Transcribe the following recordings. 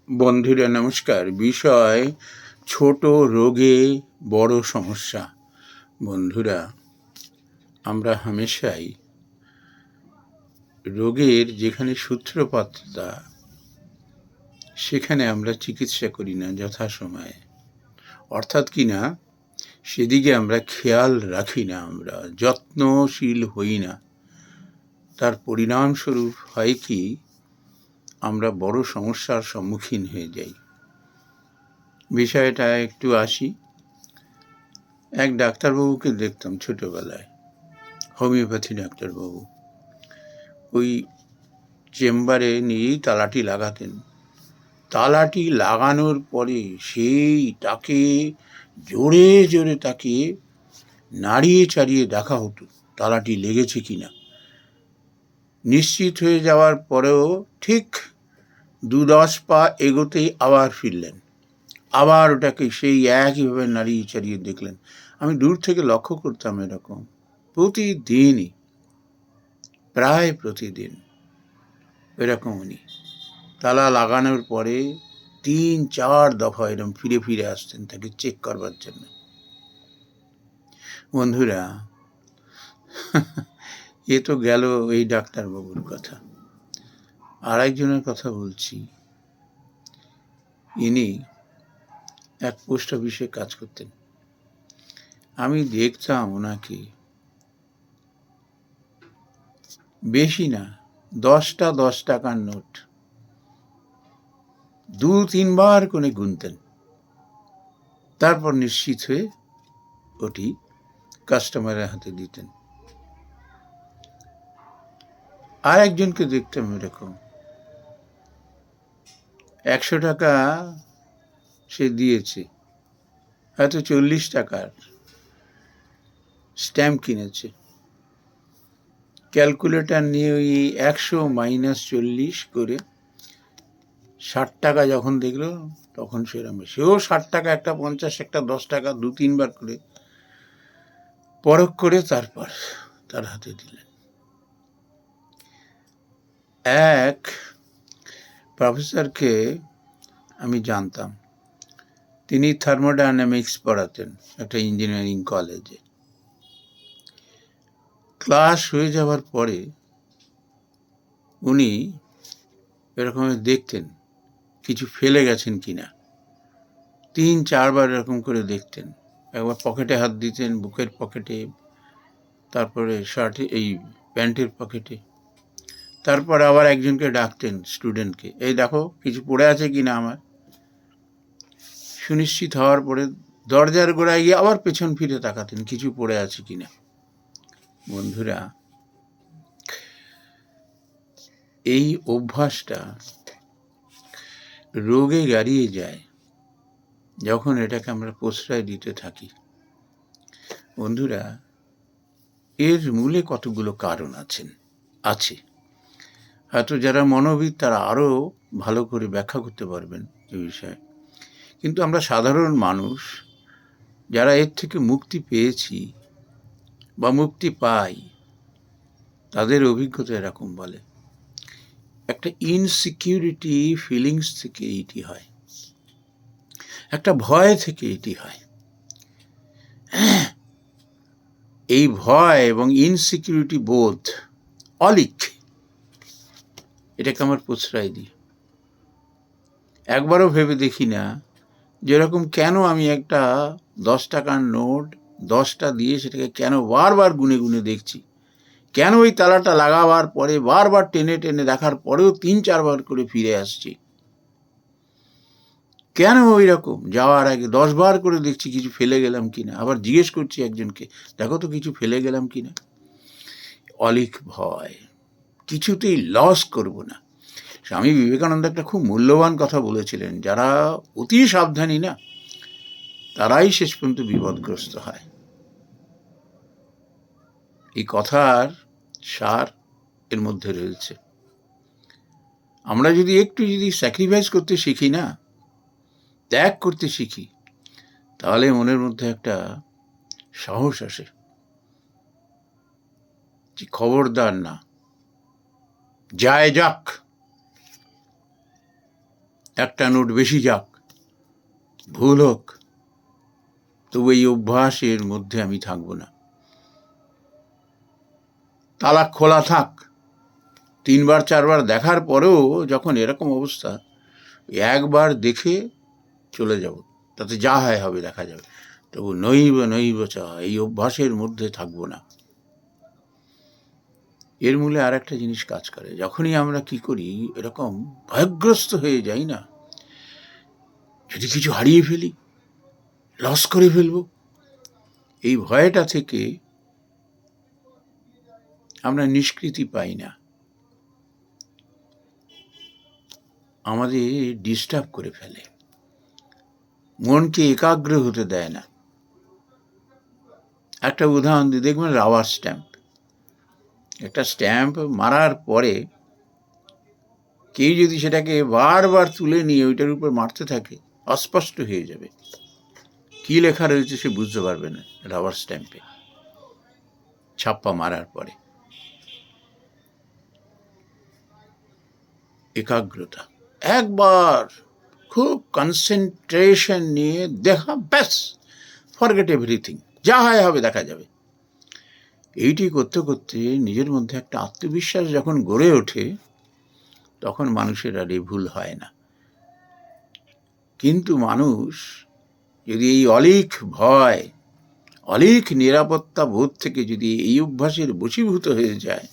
বন্ধুরা নমস্কার। বিষয় ছোট রোগে বড় সমস্যা। বন্ধুরা, আমরা হামেশাই রোগের যেখানে সূত্রপাতটা সেখানে আমরা চিকিৎসা করি না যথাসময়ে, অর্থাৎ কি না, সেদিকে আমরা খেয়াল রাখি না, আমরা যত্নশীল হই না। তার পরিণামস্বরূপ হয় কি, আমরা বড় সমস্যার সম্মুখীন হয়ে যাই। বিষয়টা একটু আসি। এক ডাক্তারবাবুকে দেখতাম ছোটবেলায়, হোমিওপ্যাথি ডাক্তারবাবু। ওই চেম্বারে নিয়েই তালাটি লাগাতেন। তালাটি লাগানোর পরে সেই তাকে জোরে জোরে তাকে নাড়িয়ে চাড়িয়ে দেখা হতো তালাটি লেগেছে কিনা। নিশ্চিত হয়ে যাওয়ার পরেও ঠিক 2-10 পা এগোতেই আবার ফিরলেন, আবার ওটাকে সেই একইভাবে নাড়িয়ে চাড়িয়ে দেখলেন। আমি দূর থেকে লক্ষ্য করতাম এরকম প্রতিদিনই, প্রায় প্রতিদিন এরকম উনি তালা লাগানোর পরে 3-4 দফা এরকম ফিরে ফিরে আসতেন তাকে চেক করবার জন্য। বন্ধুরা, এ তো গেল এই ডাক্তারবাবুর কথা। আর একজনের কথা বলছি। ইনি এক পোস্ট অফিসে কাজ করতেন। আমি দেখতাম ওনাকে বেশি না, 10টা 10 টাকার নোট 2-3 বার করে গুনতেন, তারপর নিশ্চিত হয়ে ওটি কাস্টমারের হাতে দিতেন। আর একজনকে দেখতাম এরকম, 100 টাকা সে দিয়েছে, হয়তো 40 টাকার স্ট্যাম্প কিনেছে। ক্যালকুলেটর নিয়ে ওই 100 - 40 করে 60 টাকা যখন দেখলো, তখন সেও 60 টাকা, একটা 50, একটা 10 টাকা 2-3 বার করে পরখ করে তারপর তার হাতে দিলেন। এক প্রফেসরকে আমি জানতাম, তিনি থার্মোডায়নামিক্স পড়াতেন একটা ইঞ্জিনিয়ারিং কলেজে। ক্লাস হয়ে যাওয়ার পরে উনি এরকম দেখতেন কিছু ফেলে গেছেন কিনা। 3-4 বার এরকম করে দেখতেন। একবার পকেটে হাত দিতেন, বুকের পকেটে, তারপরে শার্টে, এই প্যান্টের পকেটে। তারপর আবার একজনকে ডাকতেন, স্টুডেন্টকে, এই দেখো কিছু পড়ে আছে কিনা আমার। সুনিশ্চিত হওয়ার পরে দরজার গোড়ায় গিয়ে আবার পেছন ফিরে তাকাতেন কিছু পড়ে আছে কিনা। বন্ধুরা, এই অভ্যাসটা রোগে গাড়িয়ে যায় যখন এটাকে আমরা প্রশ্রয় দিতে থাকি। বন্ধুরা, এর মূলে কতগুলো কারণ আছে। হয়তো যারা মনোবিদ তারা আরও ভালো করে ব্যাখ্যা করতে পারবেন এ বিষয়ে। কিন্তু আমরা সাধারণ মানুষ যারা এর থেকে মুক্তি পেয়েছি বা মুক্তি পাই, তাদের অভিজ্ঞতা এরকম বলে, একটা ইনসিকিউরিটি ফিলিংস থেকে এটি হয়, একটা ভয় থেকে এটি হয়। এই ভয় এবং ইনসিকিউরিটি বোধ অলিক, এটাকে আমার প্রশ্রয় দিই। একবারও ভেবে দেখি না যেরকম কেন আমি একটা 10 টাকার নোট 10টা দিয়ে সেটাকে কেন বারবার গুনে গুনে দেখছি, কেন ওই তালাটা লাগাবার পরে বারবার টেনে টেনে দেখার পরেও 3-4 বার করে ফিরে আসছি, কেন ওই রকম যাওয়ার আগে 10 বার করে দেখছি কিছু ফেলে গেলাম কিনা, আবার জিজ্ঞেস করছি একজনকে, দেখো তো কিছু ফেলে গেলাম কিনা। অলিক ভয়, কিছুতেই লস করব না। স্বামী বিবেকানন্দ একটা খুব মূল্যবান কথা বলেছিলেন, যারা অতি সাবধানী না তারাই শেষ পর্যন্ত বিপদগ্রস্ত হয়। এই কথার সার এর মধ্যে রয়েছে। আমরা যদি একটু স্যাক্রিফাইস করতে শিখি না, ত্যাগ করতে শিখি, তাহলে মনের মধ্যে একটা সাহস আসে যে খবরদার না, যায় যাক, একটা নোট বেশি যাক, ভুল হোক, তবু এই অভ্যাসের মধ্যে আমি থাকবো না। তালা খোলা থাক, 3বার 4বার দেখার পরেও যখন এরকম অবস্থা, একবার দেখে চলে যাব, তাতে যা হয় হবে, দেখা যাবে, তবু নৈব নৈব চ, এই অভ্যাসের মধ্যে থাকবো না। এর মূলে আর একটা জিনিস কাজ করে, যখনই আমরা কি করি, এরকম ভয়গ্রস্ত হয়ে যাই না, যদি কিছু হারিয়ে ফেলি, লস করে ফেলবো, এই ভয়টা থেকে আমরা নিষ্কৃতি পাই না, আমাদের ডিস্টার্ব করে ফেলে, মনকে একাগ্র হতে দেয় না। একটা উদাহরণ দিয়ে দেখবেন, রাবার স্ট্যাম্প। একটা স্ট্যাম্প মারার পরে কেউ যদি সেটাকে বারবার তুলে নিয়ে ওইটার উপর মারতে থাকে, অস্পষ্ট হয়ে যাবে, কি লেখা রয়েছে সে বুঝতে পারবে না। রাবার স্ট্যাম্পে ছাপ্পা মারার পরে একাগ্রতা, একবার খুব কনসেন্ট্রেশন নিয়ে দেখা, ব্যাস, ফরগেট এভরিথিং, যা হয় হবে, দেখা যাবে। এইটি করতে করতে নিজের মধ্যে একটা আত্মবিশ্বাস যখন গড়ে ওঠে, তখন মানুষের আর এই ভুল হয় না। কিন্তু মানুষ যদি এই অলীক ভয়, অলীক নিরাপত্তা বোধ থেকে যদি এই অভ্যাসের বশীভূত হয়ে যায়,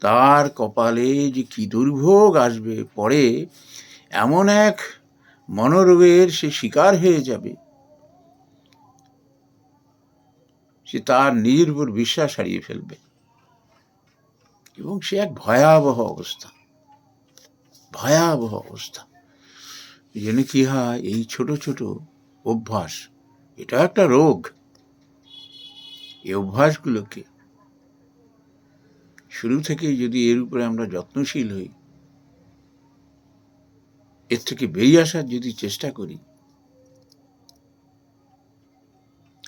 তার কপালে যে কি দুর্ভোগ আসবে, পরে এমন এক মনোরোগের সে শিকার হয়ে যাবে, সে তার নিজের উপর বিশ্বাস হারিয়ে ফেলবে, এবং সে এক ভয়াবহ অবস্থা, ভয়াবহ অবস্থা। এই জন্য কি হয়, এই ছোট ছোট অভ্যাস, এটা একটা রোগ। এই অভ্যাসগুলোকে শুরু থেকেই যদি এর উপরে আমরা যত্নশীল হই, এর থেকে বেরিয়ে আসার যদি চেষ্টা করি,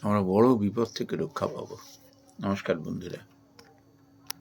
আমরা বড় বিপদ থেকে রক্ষা পাবো। নমস্কার বন্ধুরা।